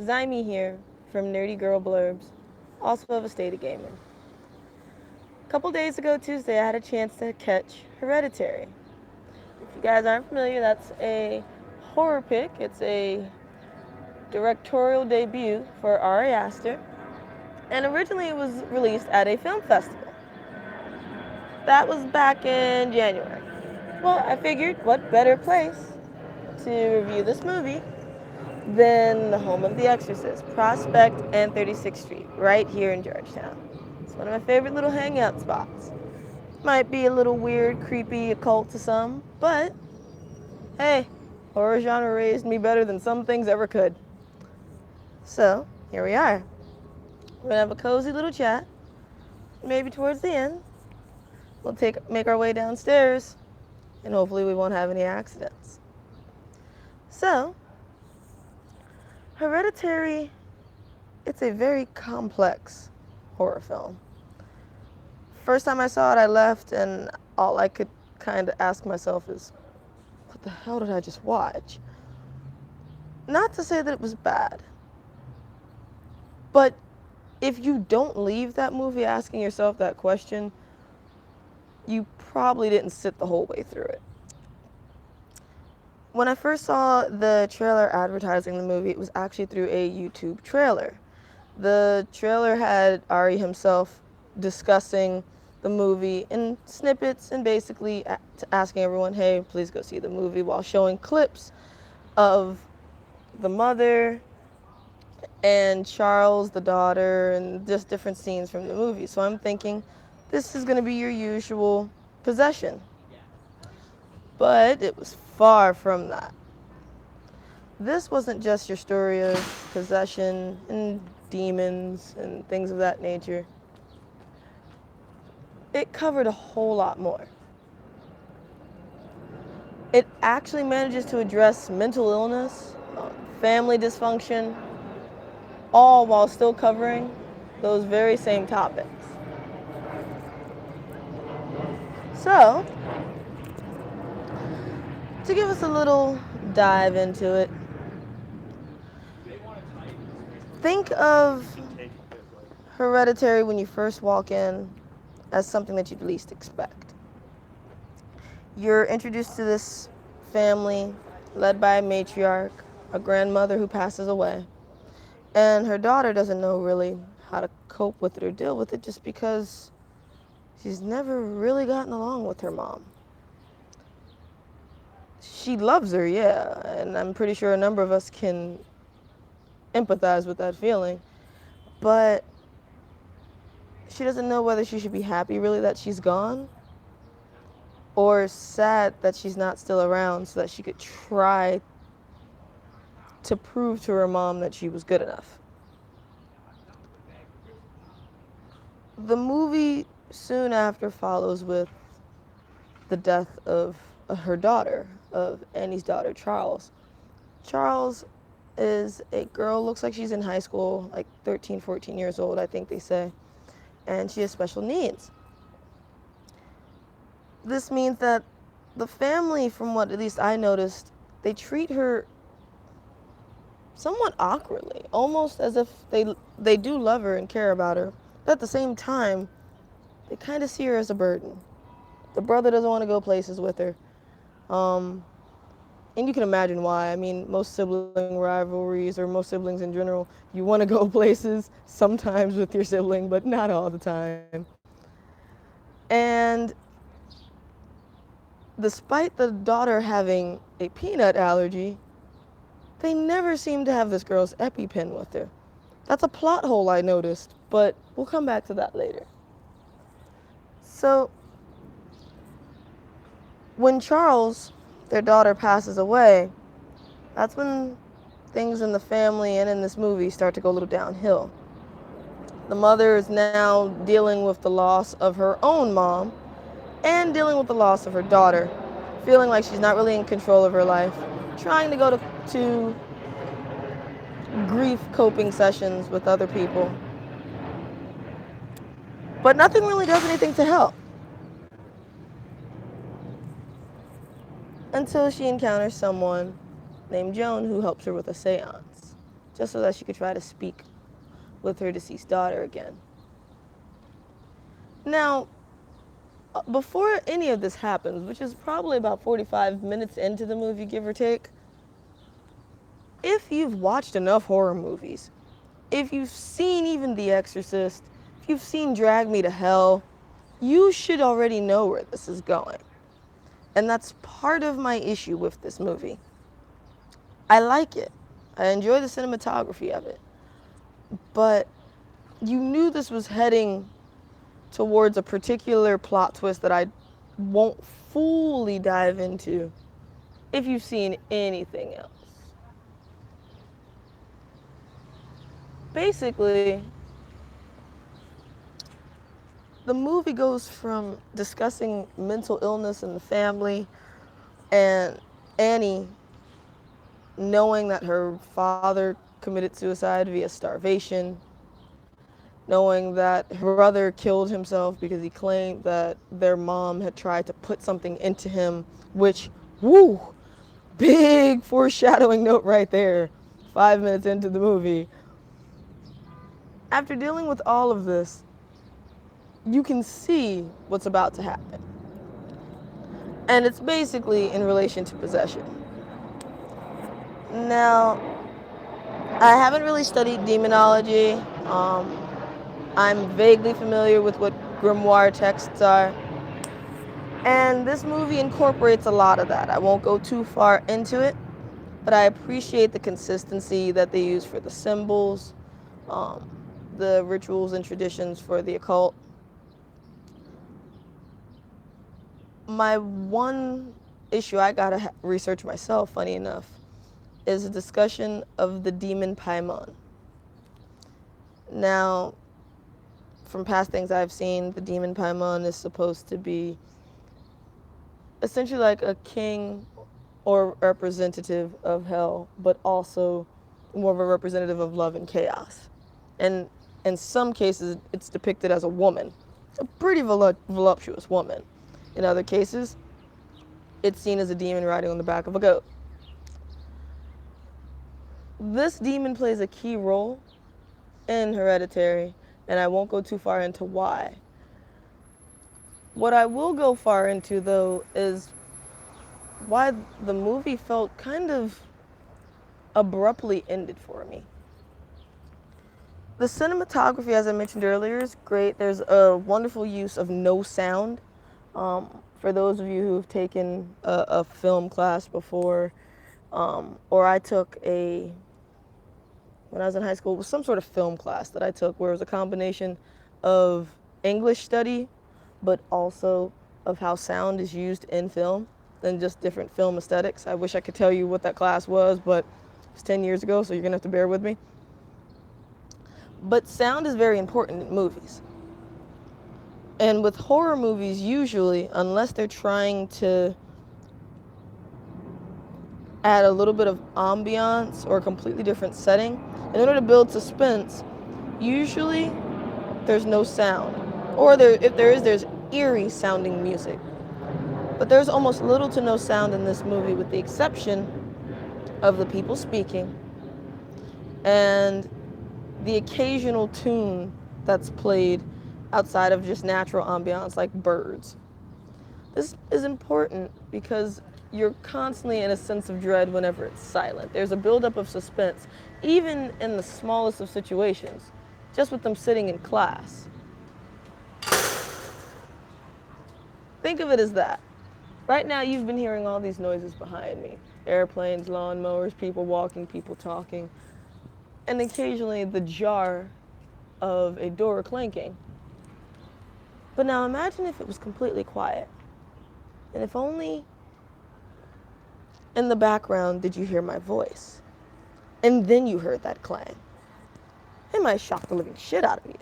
Zyme here from Nerdy Girl Blurbs, also of a state of gaming. A couple days ago, Tuesday, I had a chance to catch Hereditary. If you guys aren't familiar, that's a horror pick. It's a directorial debut for Ari Aster, and originally it was released at a film festival. That was back in January. Well, I figured what better place to review this movie than the home of the Exorcist, Prospect and 36th Street, right here in Georgetown. It's one of my favorite little hangout spots. Might be a little weird, creepy, occult to some, but hey, horror genre raised me better than some things ever could. So, here we are. We're gonna have a cozy little chat. Maybe towards the end, we'll make our way downstairs, and hopefully we won't have any accidents. So, Hereditary, it's a very complex horror film. First time I saw it, I left, and all I could kind of ask myself is, what the hell did I just watch? Not to say that it was bad, but if you don't leave that movie asking yourself that question, you probably didn't sit the whole way through it. When I first saw the trailer advertising the movie, it was actually through a YouTube trailer. The trailer had Ari himself discussing the movie in snippets and basically asking everyone, hey, please go see the movie, while showing clips of the mother and Charles, the daughter, and just different scenes from the movie. So I'm thinking, this is going to be your usual possession. But it was far from that. This wasn't just your story of possession and demons and things of that nature. It covered a whole lot more. It actually manages to address mental illness, family dysfunction, all while still covering those very same topics. So, to give us a little dive into it, think of Hereditary when you first walk in as something that you'd least expect. You're introduced to this family led by a matriarch, a grandmother who passes away, and her daughter doesn't know really how to cope with it or deal with it just because she's never really gotten along with her mom. She loves her, yeah, and I'm pretty sure a number of us can empathize with that feeling, but she doesn't know whether she should be happy really that she's gone or sad that she's not still around so that she could try to prove to her mom that she was good enough. The movie soon after follows with the death of her daughter, of Annie's daughter, Charles. Charles is a girl, looks like she's in high school, like 13, 14 years old, I think they say, and she has special needs. This means that the family, from what at least I noticed, they treat her somewhat awkwardly, almost as if they do love her and care about her, but at the same time, they kind of see her as a burden. The brother doesn't want to go places with her. And you can imagine why. I mean, most sibling rivalries, or most siblings in general, you want to go places sometimes with your sibling, but not all the time. And despite the daughter having a peanut allergy, they never seem to have this girl's EpiPen with her. That's a plot hole I noticed, but we'll come back to that later. So, when Charles, their daughter, passes away, that's when things in the family and in this movie start to go a little downhill. The mother is now dealing with the loss of her own mom and dealing with the loss of her daughter, feeling like she's not really in control of her life, trying to go to grief coping sessions with other people. But nothing really does anything to help until she encounters someone named Joan who helps her with a seance. just so that she could try to speak with her deceased daughter again. Now, before any of this happens, which is probably about 45 minutes into the movie, give or take, if you've watched enough horror movies, if you've seen even The Exorcist, if you've seen Drag Me to Hell, you should already know where this is going. And that's part of my issue with this movie. I like it. I enjoy the cinematography of it. But you knew this was heading towards a particular plot twist that I won't fully dive into if you've seen anything else. Basically, the movie goes from discussing mental illness in the family and Annie knowing that her father committed suicide via starvation, knowing that her brother killed himself because he claimed that their mom had tried to put something into him, which, woo, big foreshadowing note right there, 5 minutes into the movie. After dealing with all of this, you can see what's about to happen. And it's basically in relation to possession. Now, I haven't really studied demonology. I'm vaguely familiar with what grimoire texts are. And this movie incorporates a lot of that. I won't go too far into it, but I appreciate the consistency that they use for the symbols, the rituals and traditions for the occult. My one issue I gotta research myself, funny enough, is a discussion of the demon Paimon. Now, from past things I've seen, the demon Paimon is supposed to be essentially like a king or representative of hell, but also more of a representative of love and chaos. And in some cases, it's depicted as a woman, a pretty voluptuous woman. In other cases, it's seen as a demon riding on the back of a goat. This demon plays a key role in Hereditary, and I won't go too far into why. What I will go far into, though, is why the movie felt kind of abruptly ended for me. The cinematography, as I mentioned earlier, is great. There's a wonderful use of no sound. For those of you who've taken a film class before, or I took when I was in high school, it was some sort of film class that I took where it was a combination of English study, but also of how sound is used in film and just different film aesthetics. I wish I could tell you what that class was, but it's 10 years ago, so you're gonna have to bear with me. But sound is very important in movies. And with horror movies, usually, unless they're trying to add a little bit of ambiance or a completely different setting, in order to build suspense, usually there's no sound. Or if there is, there's eerie sounding music. But there's almost little to no sound in this movie, with the exception of the people speaking and the occasional tune that's played outside of just natural ambiance, like birds. This is important because you're constantly in a sense of dread whenever it's silent. There's a buildup of suspense, even in the smallest of situations, just with them sitting in class. Think of it as that. Right now, you've been hearing all these noises behind me. Airplanes, lawnmowers, people walking, people talking, and occasionally the jar of a door clanking. But now imagine if it was completely quiet. And if only in the background did you hear my voice. And then you heard that clang. It might shock the living shit out of you.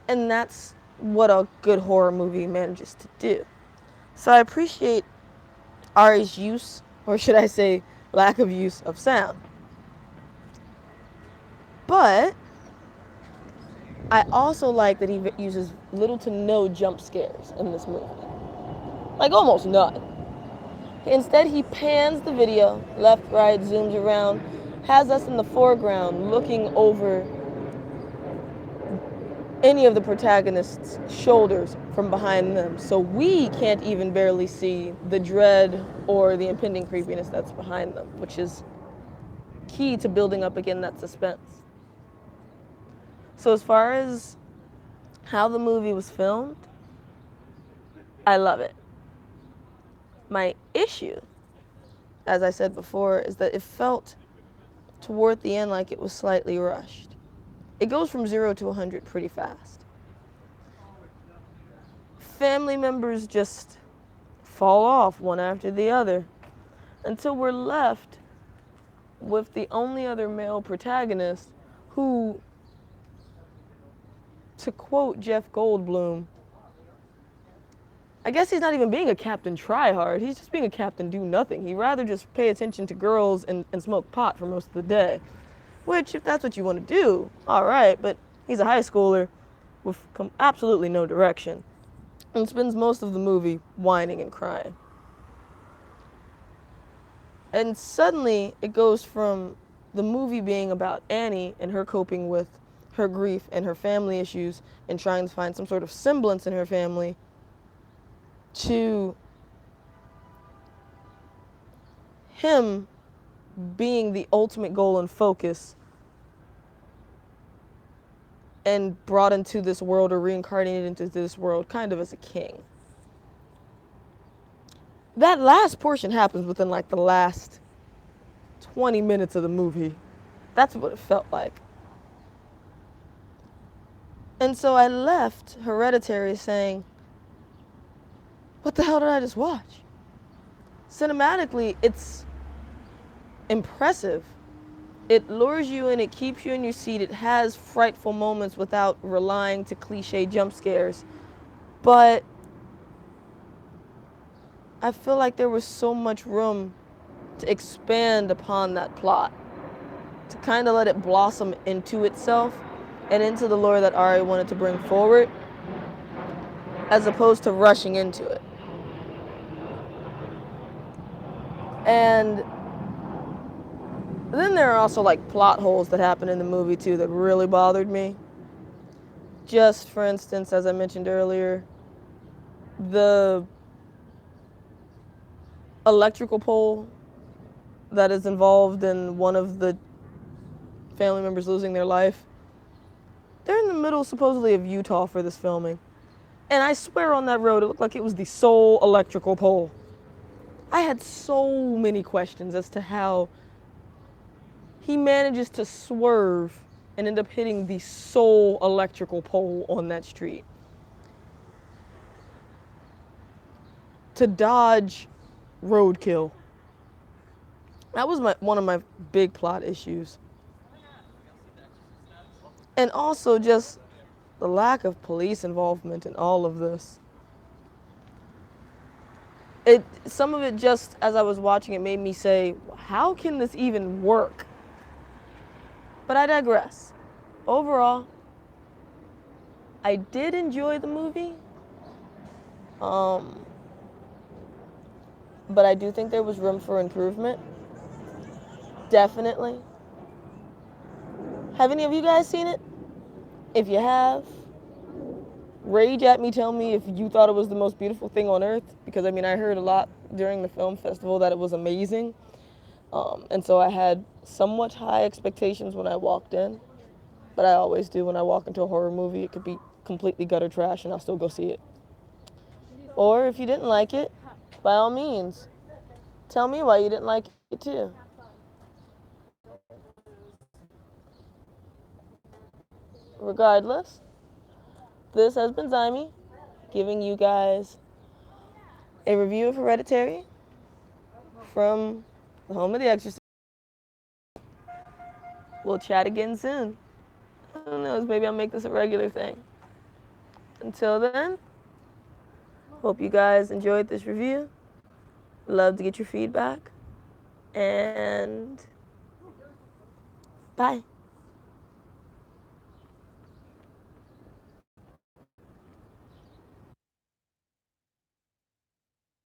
And that's what a good horror movie manages to do. So I appreciate Ari's use, or should I say lack of use, of sound. But I also like that he uses little to no jump scares in this movie. Like almost none. Instead, he pans the video, left, right, zooms around, has us in the foreground looking over any of the protagonists' shoulders from behind them. So we can't even barely see the dread or the impending creepiness that's behind them, which is key to building up again that suspense. So as far as how the movie was filmed, I love it. My issue, as I said before, is that it felt toward the end like it was slightly rushed. It goes from 0 to 100 pretty fast. Family members just fall off one after the other until we're left with the only other male protagonist who, to quote Jeff Goldblum, I guess he's not even being a Captain Tryhard, he's just being a Captain Do Nothing. He'd rather just pay attention to girls and smoke pot for most of the day. Which, if that's what you want to do, alright, but he's a high schooler with absolutely no direction and spends most of the movie whining and crying. And suddenly, it goes from the movie being about Annie and her coping with her grief and her family issues and trying to find some sort of semblance in her family to him being the ultimate goal and focus and brought into this world or reincarnated into this world kind of as a king. That last portion happens within like the last 20 minutes of the movie. That's what it felt like. And so I left Hereditary saying, what the hell did I just watch? Cinematically, it's impressive. It lures you in, it keeps you in your seat, it has frightful moments without relying to cliche jump scares. But I feel like there was so much room to expand upon that plot, to kind of let it blossom into itself and into the lore that Ari wanted to bring forward, as opposed to rushing into it. And then there are also like plot holes that happen in the movie too that really bothered me. Just for instance, as I mentioned earlier, the electrical pole that is involved in one of the family members losing their life. They're in the middle, supposedly, of Utah for this filming. And I swear on that road, it looked like it was the sole electrical pole. I had so many questions as to how he manages to swerve and end up hitting the sole electrical pole on that street. To dodge roadkill. That was one of my big plot issues. And also just the lack of police involvement in all of this. Some of it just, as I was watching it, made me say, how can this even work? But I digress. Overall, I did enjoy the movie. But I do think there was room for improvement. Definitely. Have any of you guys seen it? If you have, rage at me, tell me if you thought it was the most beautiful thing on earth, because I mean, I heard a lot during the film festival that it was amazing. And so I had somewhat high expectations when I walked in, but I always do when I walk into a horror movie. It could be completely gutter trash and I'll still go see it. Or if you didn't like it, by all means, tell me why you didn't like it too. Regardless, this has been Zyme giving you guys a review of Hereditary from the home of the Exorcist. We'll chat again soon. Who knows, maybe I'll make this a regular thing. Until then, hope you guys enjoyed this review. Love to get your feedback. And bye.